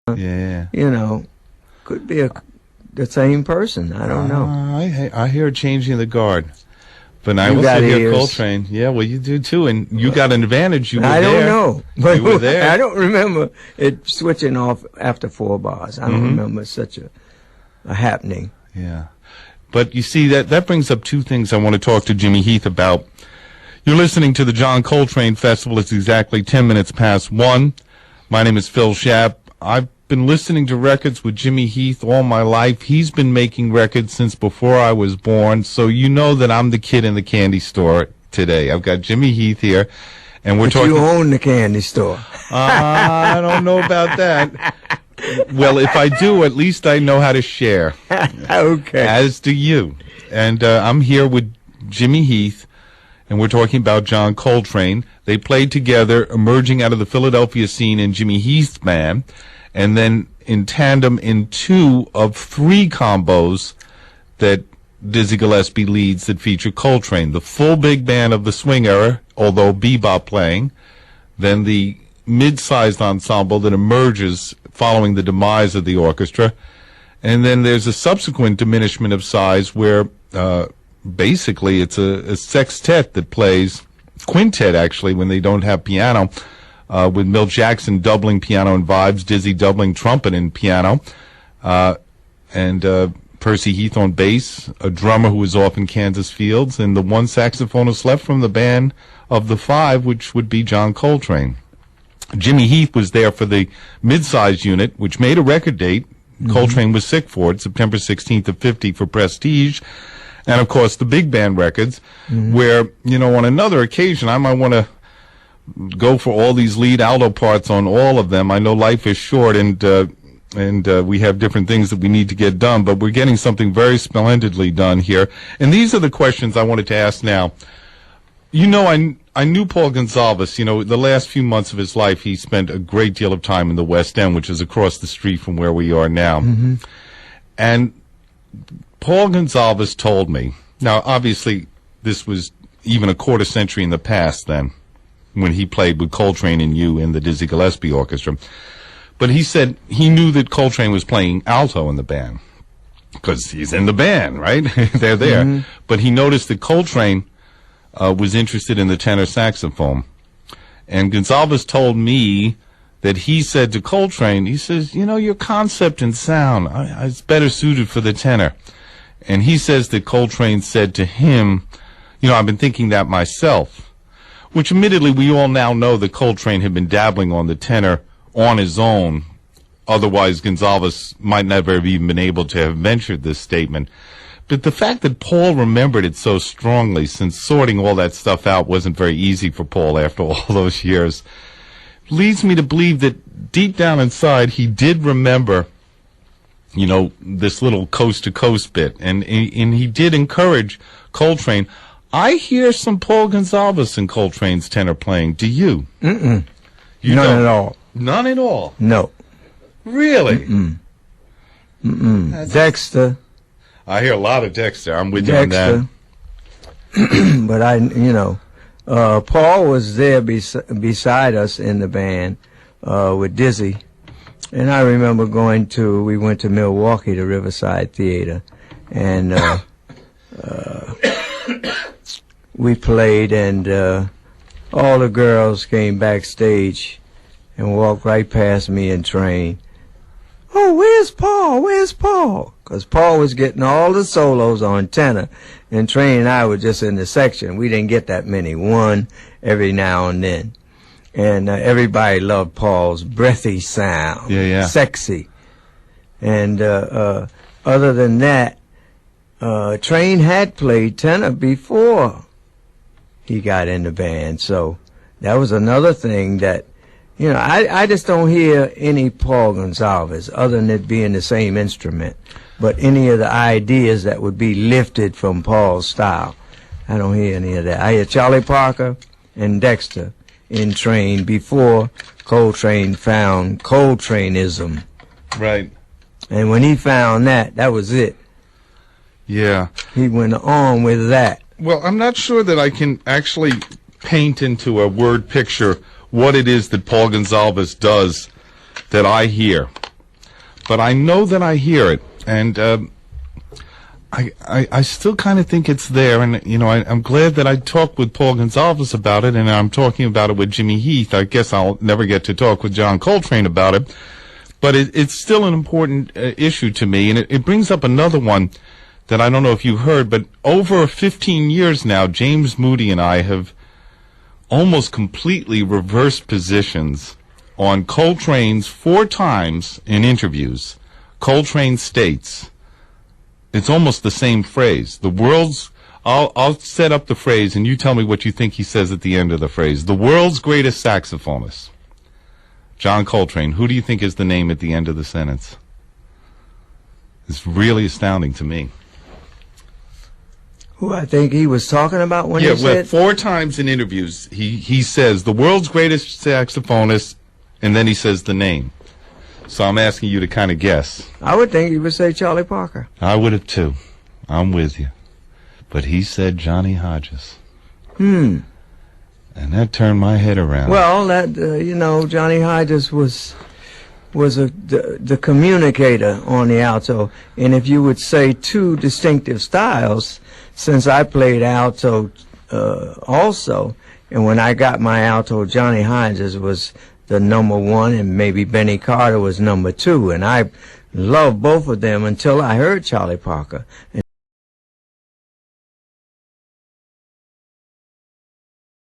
Yeah. Could be the same person. I don't know. I hear Changing the Guard. But I You also got hear ears. Coltrane. Yeah, well, you do too, and you got an advantage. You were I there. don't know. But You were there. I don't remember it switching off after 4 bars. I don't remember such a happening. Yeah. But you see, that brings up two things I want to talk to Jimmy Heath about. You're listening to the John Coltrane Festival. It's exactly 10 minutes past 1. My name is Phil Schaap. I've been listening to records with Jimmy Heath all my life. He's been making records since before I was born, so you know that I'm the kid in the candy store today. I've got Jimmy Heath here, and we're talking. You own the candy store. I don't know about that. Well, if I do, at least I know how to share. Okay. As do you. And I'm here with Jimmy Heath, and we're talking about John Coltrane. They played together, emerging out of the Philadelphia scene in Jimmy Heath's band, and then in tandem in 2 of 3 combos that Dizzy Gillespie leads that feature Coltrane. The full big band of the swing era, although bebop playing, then the mid-sized ensemble that emerges following the demise of the orchestra, and then there's a subsequent diminishment of size where basically it's a sextet that plays, quintet actually, when they don't have piano, with Milt Jackson doubling piano and vibes, Dizzy doubling trumpet and piano, and Percy Heath on bass, a drummer who was off in Kansas Fields, and the one saxophonist left from the band of the 5, which would be John Coltrane. Jimmy Heath was there for the mid-sized unit, which made a record date. Coltrane was sick for it, September 16th of 50 for Prestige. And, of course, the big band records, where, on another occasion, I might want to go for all these lead alto parts on all of them. I know life is short, and we have different things that we need to get done, but we're getting something very splendidly done here. And these are the questions I wanted to ask now. I knew Paul Gonsalves. The last few months of his life, he spent a great deal of time in the West End, which is across the street from where we are now. And Paul Gonsalves told me, now obviously this was even a quarter century in the past then, when he played with Coltrane and you in the Dizzy Gillespie Orchestra. But he said he knew that Coltrane was playing alto in the band, because he's in the band, right? They're there. But he noticed that Coltrane was interested in the tenor saxophone. And Gonsalves told me that he said to Coltrane, he says, your concept and sound, it's better suited for the tenor. And he says that Coltrane said to him, I've been thinking that myself. Which admittedly we all now know that Coltrane had been dabbling on the tenor on his own. Otherwise Gonsalves might never have even been able to have ventured this statement. But the fact that Paul remembered it so strongly, since sorting all that stuff out wasn't very easy for Paul after all those years, leads me to believe that deep down inside he did remember, this little coast-to-coast bit. And he did encourage Coltrane. I hear some Paul Gonsalves in Coltrane's tenor playing. Do you? None don't? at all. None at all? No. Really? Dexter. I hear a lot of Dexter. I'm with you on that. But Paul was there beside us in the band with Dizzy. And I remember we went to Milwaukee, to Riverside Theater, and we played, and all the girls came backstage and walked right past me and Train. Oh, where's Paul? Where's Paul? Because Paul was getting all the solos on tenor, and Train and I were just in the section. We didn't get that many, one every now and then. And everybody loved Paul's breathy sound, sexy. And other than that, Train had played tenor before he got in the band. So that was another thing that, I just don't hear any Paul Gonsalves other than it being the same instrument. But any of the ideas that would be lifted from Paul's style, I don't hear any of that. I hear Charlie Parker and Dexter in Train before Coltrane found Coltraneism. Right. And when he found that was it. Yeah. He went on with that. Well, I'm not sure that I can actually paint into a word picture what it is that Paul Gonsalves does that I hear. but I know that I hear it, and I still kind of think it's there. And I'm glad that I talked with Paul Gonsalves about it, and I'm talking about it with Jimmy Heath. I guess I'll never get to talk with John Coltrane about it, but it's still an important issue to me, and it brings up another one that I don't know if you heard, but over 15 years now, James Moody and I have almost completely reversed positions on Coltrane's 4 times in interviews. Coltrane states, it's almost the same phrase. I'll set up the phrase and you tell me what you think he says at the end of the phrase. The world's greatest saxophonist, John Coltrane. Who do you think is the name at the end of the sentence? It's really astounding to me. Who I think he was talking about when he said? 4 times in interviews, he says, the world's greatest saxophonist, and then he says the name. So I'm asking you to kind of guess. I would think he would say Charlie Parker. I would have too. I'm with you. But he said Johnny Hodges. And that turned my head around. Well, that, Johnny Hodges was the communicator on the alto. And if you would say 2 distinctive styles, since I played alto also, and when I got my alto, Johnny Hodges was the number 1, and maybe Benny Carter was number 2, and I loved both of them until I heard Charlie Parker.